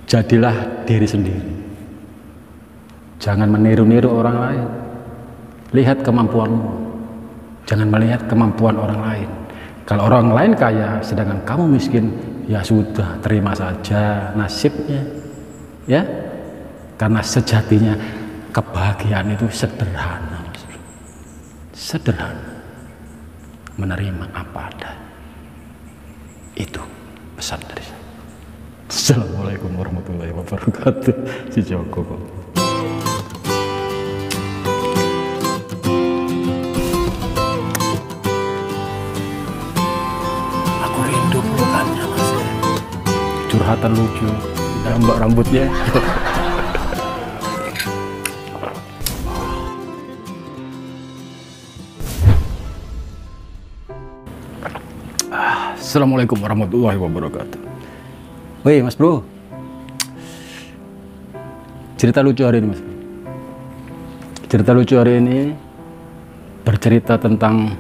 Jadilah diri sendiri. Jangan meniru-niru orang lain. Lihat kemampuanmu. Jangan melihat kemampuan orang lain. Kalau orang lain kaya sedangkan kamu miskin, ya sudah, terima saja nasibnya. Ya. Karena sejatinya kebahagiaan itu sederhana. Sederhana. Menerima apa adanya. Itu pesan dari saya. Assalamualaikum warahmatullahi wabarakatuh. Si Joko. Aku rindu pelukannya, Mas. Curhatan lucu, mbak rambutnya. Assalamualaikum warahmatullahi wabarakatuh. Woi Mas Bro, cerita lucu hari ini Mas. Cerita lucu hari ini bercerita tentang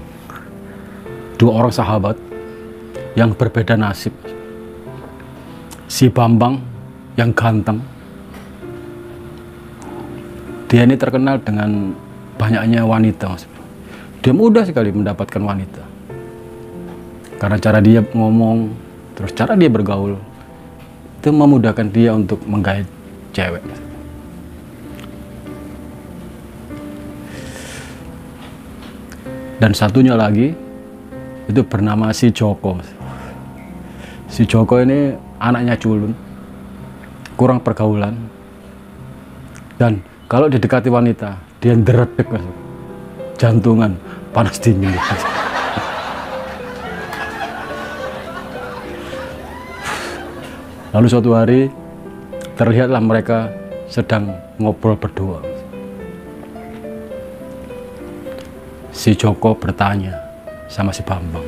dua orang sahabat yang berbeda nasib. Si Bambang yang ganteng, dia ini terkenal dengan banyaknya wanita Mas. Dia mudah sekali mendapatkan wanita karena cara dia ngomong, terus cara dia bergaul itu memudahkan dia untuk menggait cewek. Dan satunya lagi itu bernama si Joko. Si Joko ini anaknya culun, kurang pergaulan, dan kalau didekati wanita dia deretek, jantungan panas dingin. Lalu suatu hari terlihatlah mereka sedang ngobrol berdua. Si Joko bertanya sama si Bambang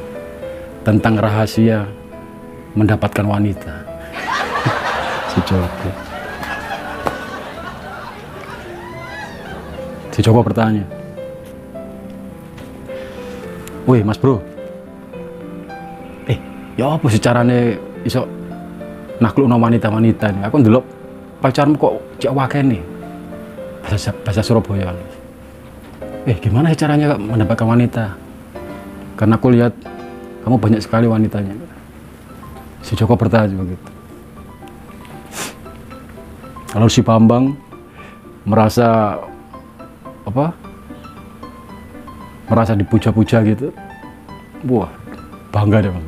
tentang rahasia mendapatkan wanita. Si Joko bertanya, "Woi Mas Bro, ya apa sih carane iso naklukno wanita-wanita nih? Aku ndelok pacarmu kok cek wakeh nih." Bahasa Surabaya. Gimana sih caranya mendapatkan wanita? Karena aku lihat kamu banyak sekali wanitanya. Si Joko bertanya begitu. Lalu si Bambang merasa merasa dipuja-puja gitu. Wah, bangga deh Mas.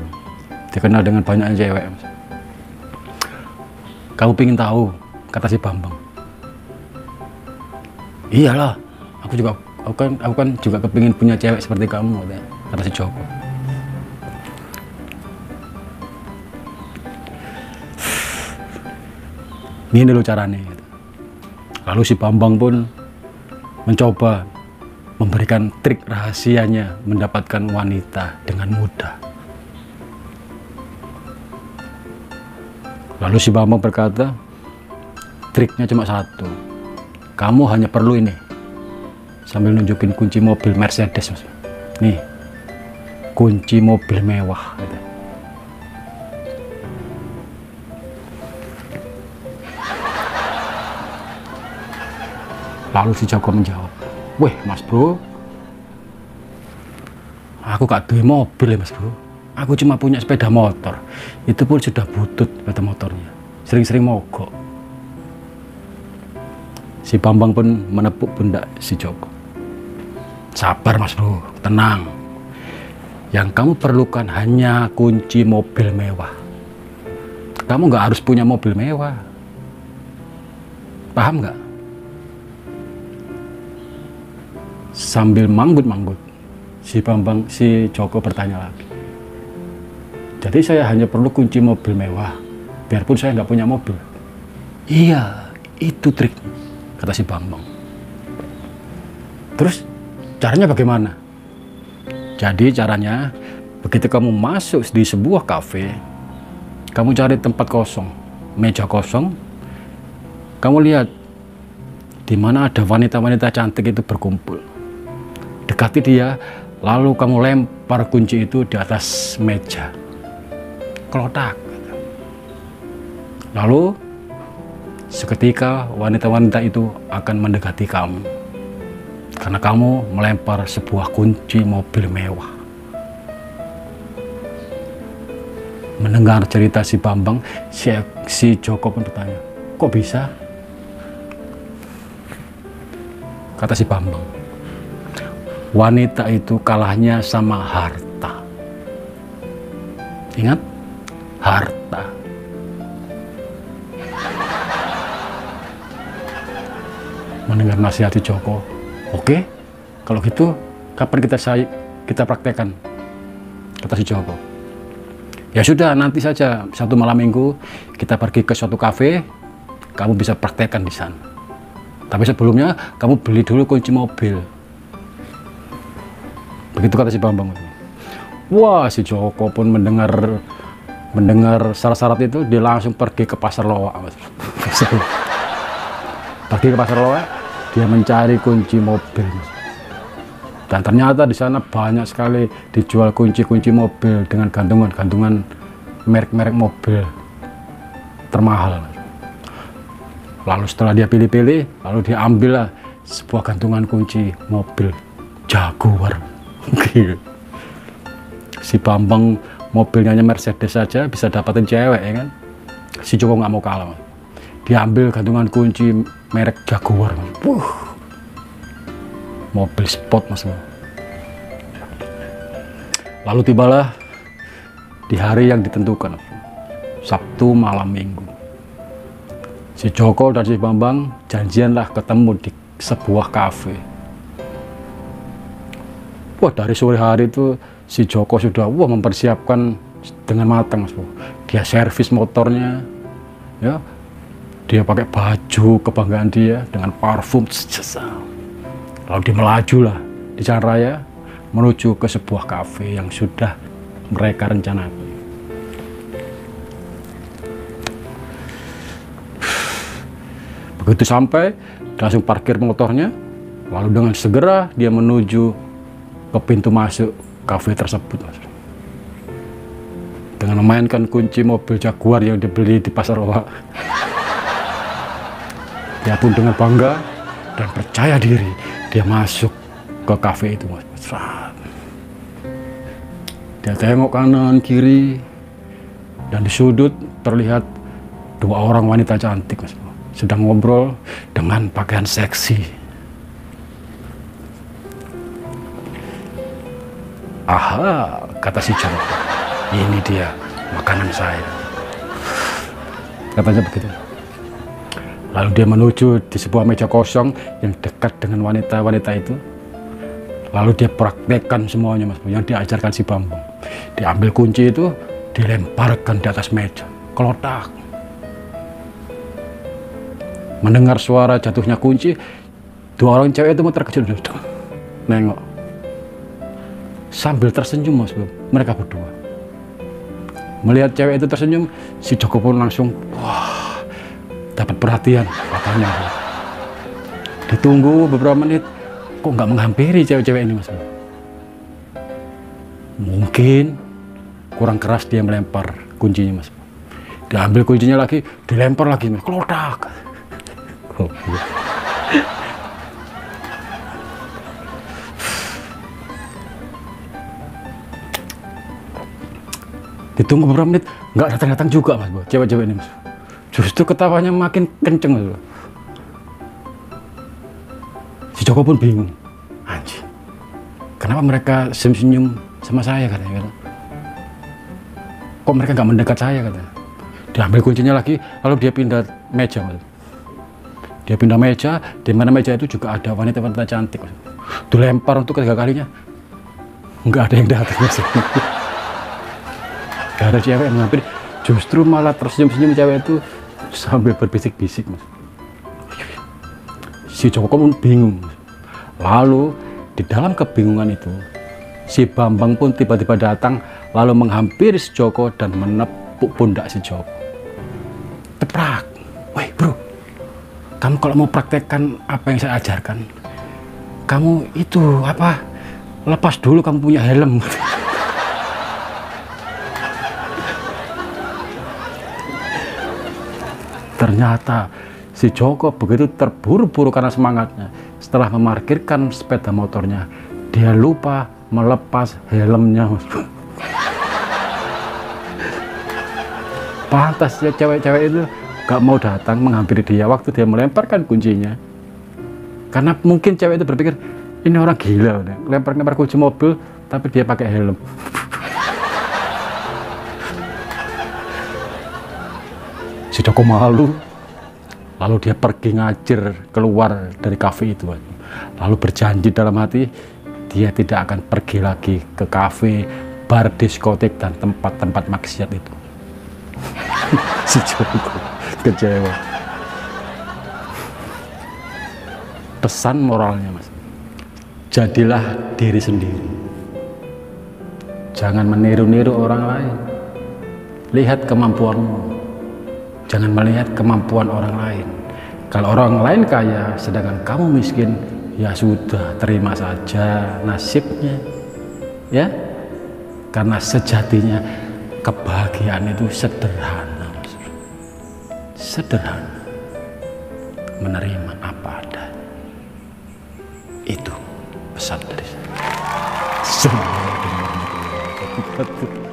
Dikenal dengan banyaknya cewek Mas. "Kamu pengen tahu?" kata si Bambang. "Iyalah, aku kan juga kepingin punya cewek seperti kamu," kata si Joko. "Ini loh caranya." Lalu si Bambang pun mencoba memberikan trik rahasianya mendapatkan wanita dengan mudah. Lalu si Bambang berkata, "Triknya cuma satu. Kamu hanya perlu ini." Sambil nunjukin kunci mobil Mercedes Mas. "Nih, kunci mobil mewah." Gitu. Lalu si Joko menjawab, "Weh Mas Bro, aku gak duwe mobil ya Mas Bro. Aku cuma punya sepeda motor. Itu pun sudah butut sepeda motornya. Sering-sering mogok." Si Bambang pun menepuk pundak si Joko. "Sabar Mas Bro, tenang. Yang kamu perlukan hanya kunci mobil mewah. Kamu nggak harus punya mobil mewah. Paham nggak?" Sambil manggut-manggut, si Joko bertanya lagi, "Jadi saya hanya perlu kunci mobil mewah, biarpun saya nggak punya mobil?" "Iya, itu triknya," kata si Bambang. "Terus caranya bagaimana?" "Jadi caranya, begitu kamu masuk di sebuah kafe, kamu cari tempat kosong, meja kosong, kamu lihat di mana ada wanita-wanita cantik itu berkumpul. Dekati dia, lalu kamu lempar kunci itu di atas meja. Kelotak. Lalu seketika wanita-wanita itu akan mendekati kamu karena kamu melempar sebuah kunci mobil mewah. Mendengar cerita si Bambang, si Joko pun bertanya, kok bisa? Kata si Bambang, wanita itu kalahnya sama harta. Ingat, harta. Mendengar nasihat si Joko, oke, kalau gitu kapan kita praktekkan? Kata si Joko. Ya sudah, nanti saja satu malam minggu kita pergi ke suatu kafe, kamu bisa praktekkan di sana. Tapi sebelumnya kamu beli dulu kunci mobil. Begitu kata si Bambang. Wah, si Joko pun mendengar syarat-syarat itu, dia langsung pergi ke pasar Loak. Pergi ke pasar Loak, dia mencari kunci mobil. Dan ternyata di sana banyak sekali dijual kunci-kunci mobil dengan gantungan-gantungan merek-merek mobil termahal. Lalu setelah dia pilih-pilih, lalu dia ambillah sebuah gantungan kunci mobil Jaguar. Si Bambang mobilnya Mercedes saja bisa dapatin cewek, ya kan? Si Joko nggak mau kalah. Dia ambil gantungan kunci merek Jaguar. Mobil sport, Mas. Lalu tibalah di hari yang ditentukan, Sabtu malam minggu. Si Joko dan si Bambang janjianlah ketemu di sebuah kafe. Wah, dari sore hari itu si Joko sudah mempersiapkan dengan matang, Mas. Dia servis motornya, ya. Dia pakai baju kebanggaan dia dengan parfum. Lalu dia melajulah di jalan raya menuju ke sebuah kafe yang sudah mereka rencanakan. Begitu sampai, dia langsung parkir motornya, lalu dengan segera dia menuju ke pintu masuk kafe tersebut. Dengan memainkan kunci mobil Jaguar yang dibeli di pasar Loak, dia pun dengan bangga dan percaya diri dia masuk ke kafe itu, Mas. Dia tengok kanan kiri dan di sudut terlihat dua orang wanita cantik, Mas, sedang ngobrol dengan pakaian seksi. Aha, kata si Joko, ini dia makanan saya. Katanya begitu. Lalu dia menuju di sebuah meja kosong yang dekat dengan wanita-wanita itu. Lalu dia praktekkan semuanya, Mas, yang diajarkan si Bambang. Diambil kunci itu, dilemparkan di atas meja, kelotak. Mendengar suara jatuhnya kunci, dua orang cewek itu terkejut, nengok. Sambil tersenyum, Mas, mereka berdua. Melihat cewek itu tersenyum, si Joko pun langsung, wah, dapat perhatian, katanya. Ditunggu beberapa menit, kok nggak menghampiri cewek-cewek ini, Mas? Mungkin kurang keras dia melempar kuncinya, Mas. Diambil kuncinya lagi, dilempar lagi, Mas. Kelodak. Ditunggu beberapa menit, nggak datang-datang juga, Mas, cewek-cewek ini, Mas. Justru ketawanya makin kenceng, Mas. Si Joko pun bingung. Anjir, kenapa mereka senyum-senyum sama saya, katanya. Kok mereka nggak mendekat saya, katanya. Diambil kuncinya lagi, lalu dia pindah meja, Mas. Dia pindah meja, di mana meja itu juga ada wanita-wanita cantik, Mas. Dilempar untuk ketiga kalinya, nggak ada yang datang, Mas. Gak ada cewek yang menghampiri, justru malah tersenyum-senyum cewek itu sambil berbisik-bisik, Mas. Si Joko pun bingung, Mas. Lalu di dalam kebingungan itu, si Bambang pun tiba-tiba datang, lalu menghampiri si Joko dan menepuk pundak si Joko. Teprak. Woi, bro, kamu kalau mau praktekkan apa yang saya ajarkan, kamu itu apa? Lepas dulu kamu punya helm. Ternyata Si Joko begitu terburu-buru karena semangatnya. Setelah memarkirkan sepeda motornya, dia lupa melepas helmnya. Pantas ya cewek-cewek itu gak mau datang menghampiri dia waktu dia melemparkan kuncinya. Karena mungkin cewek itu berpikir, ini orang gila, lempar kunci mobil tapi dia pakai helm. Si Joko malu, lalu dia pergi ngajir keluar dari kafe itu, lalu berjanji dalam hati dia tidak akan pergi lagi ke kafe, bar, diskotik dan tempat-tempat maksiat itu. Si Joko kecewa. Pesan moralnya, Mas, jadilah diri sendiri, jangan meniru-niru orang lain. Lihat kemampuanmu, jangan melihat kemampuan orang lain. Kalau orang lain kaya sedangkan kamu miskin, ya sudah, terima saja nasibnya, ya. Karena sejatinya kebahagiaan itu sederhana, Mas. Sederhana, menerima apa adanya. Itu pesan dari saya. Assalamualaikum warahmatullahi wabarakatuh.